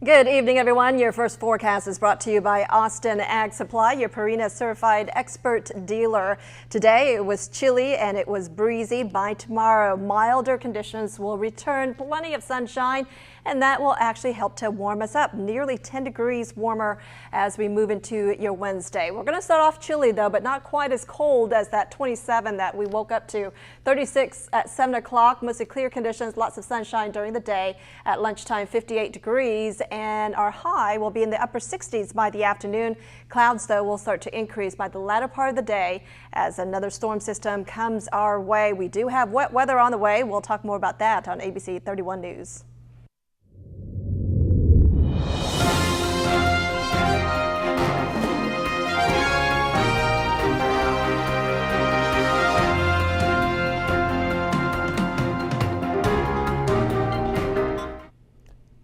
Good evening, everyone. Your first forecast is brought to you by Austin Ag Supply, your Purina certified expert dealer. Today it was chilly and it was breezy. By tomorrow, milder conditions will return, plenty of sunshine, and that will actually help to warm us up. Nearly 10 degrees warmer as we move into your Wednesday. We're going to start off chilly though, but not quite as cold as that 27 that we woke up to. 36 at 7 o'clock, mostly clear conditions, lots of sunshine during the day. At lunchtime, 58 degrees, and our high will be in the upper 60s by the afternoon. Clouds though will start to increase by the latter part of the day as another storm system comes our way. We do have wet weather on the way. We'll talk more about that on ABC 31 News.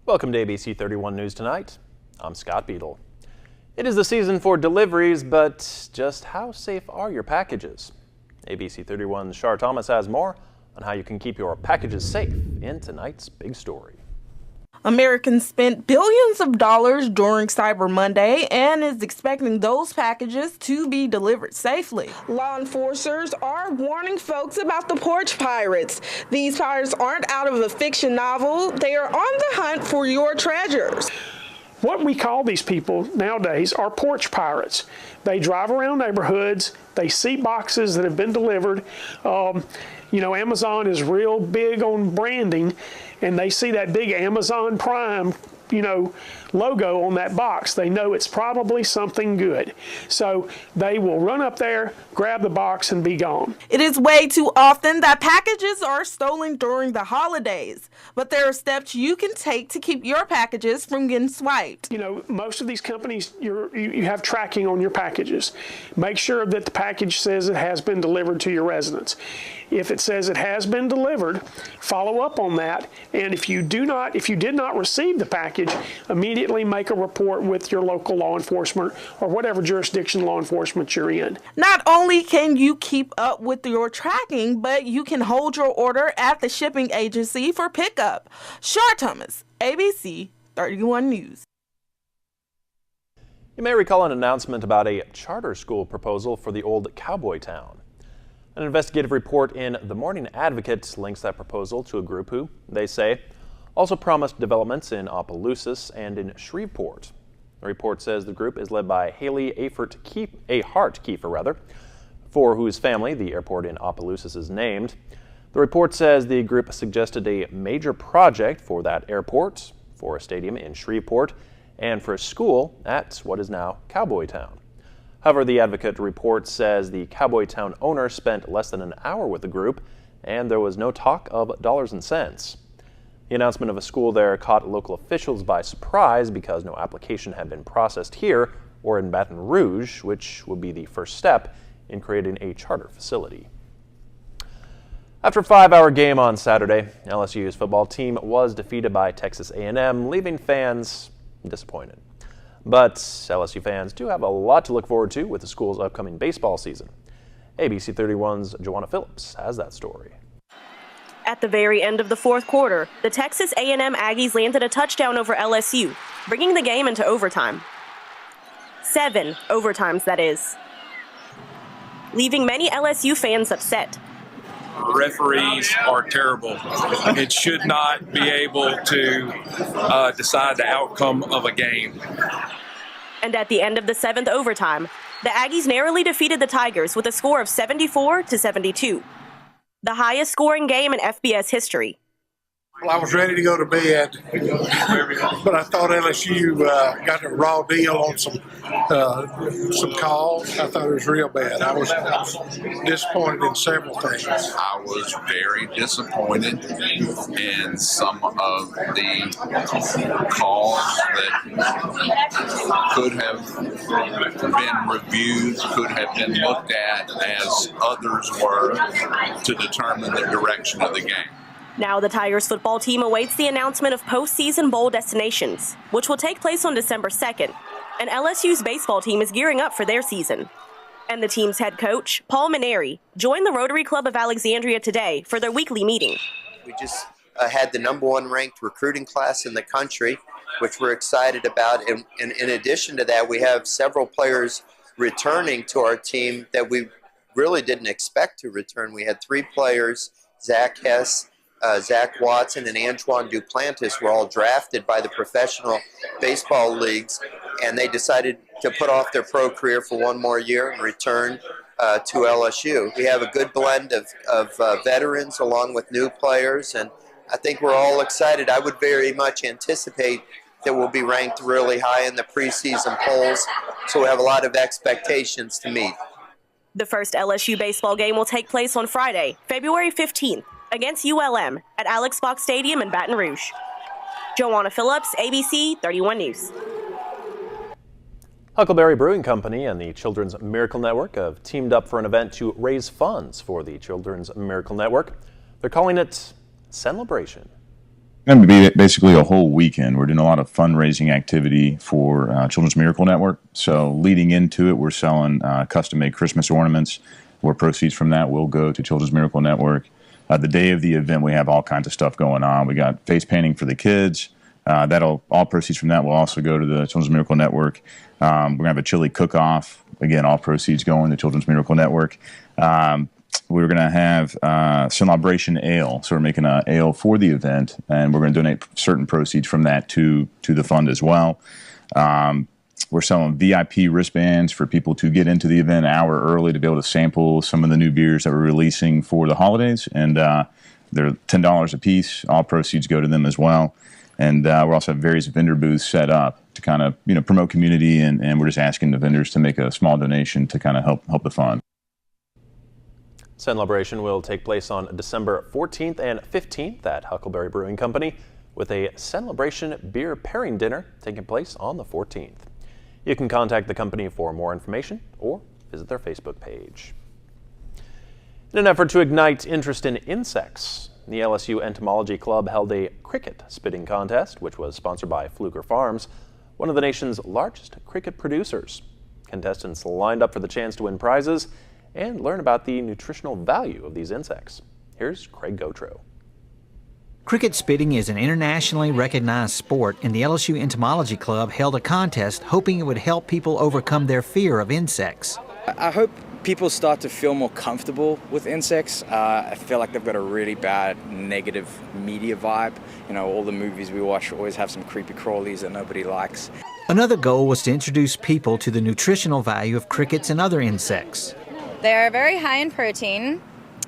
Welcome to ABC 31 News Tonight. I'm Scott Beadle. It is the season for deliveries, but just how safe are your packages? ABC 31's Shar Thomas has more on how you can keep your packages safe in tonight's big story. Americans spent billions of dollars during Cyber Monday and is expecting those packages to be delivered safely. Law enforcers are warning folks about the porch pirates. These pirates aren't out of a fiction novel. They are on the hunt for your treasures. What we call these people nowadays are porch pirates. They drive around neighborhoods, they see boxes that have been delivered. Amazon is real big on branding, and they see that big Amazon Prime, logo on that box. They know it's probably something good. So they will run up there, grab the box, and be gone. It is way too often that packages are stolen during the holidays, but there are steps you can take to keep your packages from getting swiped. Most of these companies, you have tracking on your packages. Make sure that the package says it has been delivered to your residence. If it says it has been delivered, follow up on that. And if you did not receive the package, immediately make a report with your local law enforcement or whatever jurisdiction law enforcement you're in. Not only can you keep up with your tracking, but you can hold your order at the shipping agency for pickup. Shar Thomas, ABC 31 News. You may recall an announcement about a charter school proposal for the old Cowboy Town. An investigative report in The Morning Advocate links that proposal to a group who, they say, also promised developments in Opelousas and in Shreveport. The report says the group is led by Haley Ahart Kiefer, for whose family the airport in Opelousas is named. The report says the group suggested a major project for that airport, for a stadium in Shreveport, and for a school at what is now Cowboy Town. However, the Advocate report says the Cowboy Town owner spent less than an hour with the group, and there was no talk of dollars and cents. The announcement of a school there caught local officials by surprise because no application had been processed here or in Baton Rouge, which would be the first step in creating a charter facility. After a 5-hour game on Saturday, LSU's football team was defeated by Texas A&M, leaving fans disappointed. But LSU fans do have a lot to look forward to with the school's upcoming baseball season. ABC 31's Joanna Phillips has that story. At the very end of the fourth quarter, the Texas A&M Aggies landed a touchdown over LSU, bringing the game into overtime. 7 overtimes, that is. Leaving many LSU fans upset. Referees are terrible. It should not be able to decide the outcome of a game. And at the end of the 7th overtime, the Aggies narrowly defeated the Tigers with a score of 74-72. The highest scoring game in FBS history. Well, I was ready to go to bed, but I thought LSU got a raw deal on some calls. I thought it was real bad. I was disappointed in several things. I was very disappointed in some of the calls that could have been reviewed, could have been looked at as others were to determine the direction of the game. Now the Tigers football team awaits the announcement of postseason bowl destinations, which will take place on December 2nd, and LSU's baseball team is gearing up for their season. And the team's head coach, Paul Maneri, joined the Rotary Club of Alexandria today for their weekly meeting. We just had the #1 ranked recruiting class in the country. which we're excited about. And in addition to that, we have several players returning to our team that we really didn't expect to return. We had 3 players, Zach Hess, Zach Watson, and Antoine Duplantis were all drafted by the professional baseball leagues, and they decided to put off their pro career for 1 more year and return to LSU. We have a good blend of veterans along with new players, and I think we're all excited. I would very much anticipate that we'll be ranked really high in the preseason polls, so we have a lot of expectations to meet. The first LSU baseball game will take place on Friday, February 15th, against ULM at Alex Box Stadium in Baton Rouge. Joanna Phillips, ABC 31 News. Huckleberry Brewing Company and the Children's Miracle Network have teamed up for an event to raise funds for the Children's Miracle Network. They're calling it Celebration. It's going to be basically a whole weekend. We're doing a lot of fundraising activity for Children's Miracle Network. So leading into it, we're selling custom-made Christmas ornaments, where proceeds from that will go to Children's Miracle Network. The day of the event, we have all kinds of stuff going on. We got face painting for the kids. All proceeds from that will also go to the Children's Miracle Network. We're going to have a chili cook-off. Again, all proceeds going to Children's Miracle Network. We're going to have Celebration Ale. So we're making an ale for the event, and we're going to donate certain proceeds from that to the fund as well. We're selling VIP wristbands for people to get into the event an hour early to be able to sample some of the new beers that we're releasing for the holidays. And they're $10 a piece. All proceeds go to them as well. And we also have various vendor booths set up to kind of promote community, and we're just asking the vendors to make a small donation to kind of help the fund. Celebration will take place on December 14th and 15th at Huckleberry Brewing Company, with a celebration beer pairing dinner taking place on the 14th. You can contact the company for more information or visit their Facebook page. In an effort to ignite interest in insects, the LSU Entomology Club held a cricket spitting contest, which was sponsored by Fluker Farms, one of the nation's largest cricket producers. Contestants lined up for the chance to win prizes and learn about the nutritional value of these insects. Here's Craig Gautreaux. Cricket spitting is an internationally recognized sport, and the LSU Entomology Club held a contest hoping it would help people overcome their fear of insects. I hope people start to feel more comfortable with insects. I feel like they've got a really bad negative media vibe. All the movies we watch always have some creepy crawlies that nobody likes. Another goal was to introduce people to the nutritional value of crickets and other insects. They're very high in protein.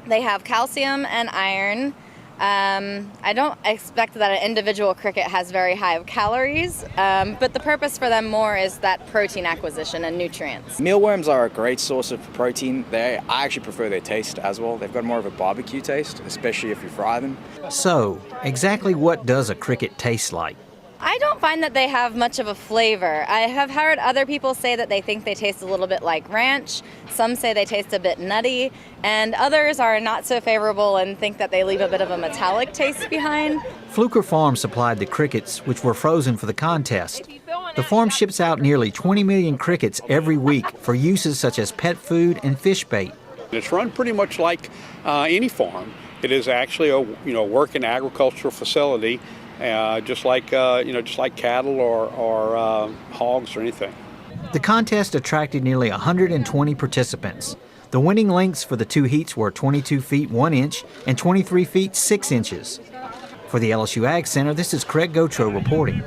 They have calcium and iron. I don't expect that an individual cricket has very high calories, but the purpose for them more is that protein acquisition and nutrients. Mealworms are a great source of protein. I actually prefer their taste as well. They've got more of a barbecue taste, especially if you fry them. So, exactly what does a cricket taste like? I don't find that they have much of a flavor. I have heard other people say that they think they taste a little bit like ranch. Some say they taste a bit nutty, and others are not so favorable and think that they leave a bit of a metallic taste behind. Fluker Farms supplied the crickets, which were frozen for the contest. The farm ships out nearly 20 million crickets every week for uses such as pet food and fish bait. It's run pretty much like any farm. It is actually a working agricultural facility. Just like cattle or hogs or anything. The contest attracted nearly 120 participants. The winning lengths for the 2 heats were 22 feet 1 inch and 23 feet 6 inches. For the LSU Ag Center, this is Craig Gautreaux reporting.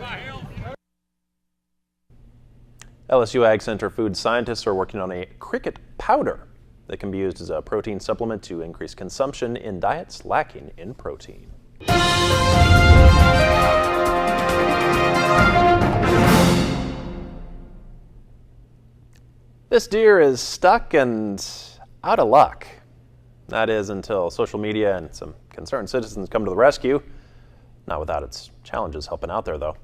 LSU Ag Center food scientists are working on a cricket powder that can be used as a protein supplement to increase consumption in diets lacking in protein. This deer is stuck and out of luck. That is until social media and some concerned citizens come to the rescue. Not without its challenges helping out there, though.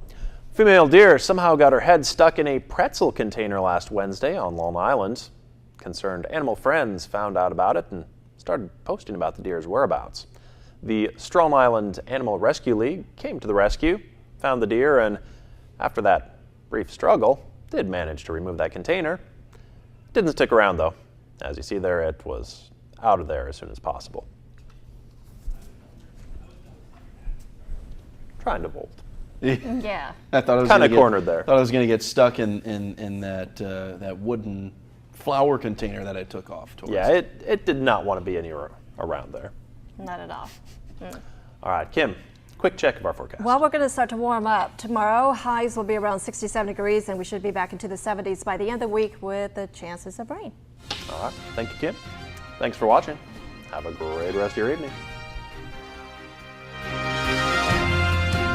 Female deer somehow got her head stuck in a pretzel container last Wednesday on Long Island. Concerned animal friends found out about it and started posting about the deer's whereabouts. The Strong Island Animal Rescue League came to the rescue, found the deer, and after that brief struggle, did manage to remove that container. Didn't stick around, though. As you see there, it was out of there as soon as possible. Trying to bolt. Yeah. I thought I was kind of cornered there. Thought I was going to get stuck in that wooden flour container that I took off towards. Yeah, it did not want to be anywhere around there. Not at all. All right, Kim, quick check of our forecast. Well, we're going to start to warm up. Tomorrow, highs will be around 67 degrees, and we should be back into the 70s by the end of the week with the chances of rain. All right, thank you, Kim. Thanks for watching. Have a great rest of your evening.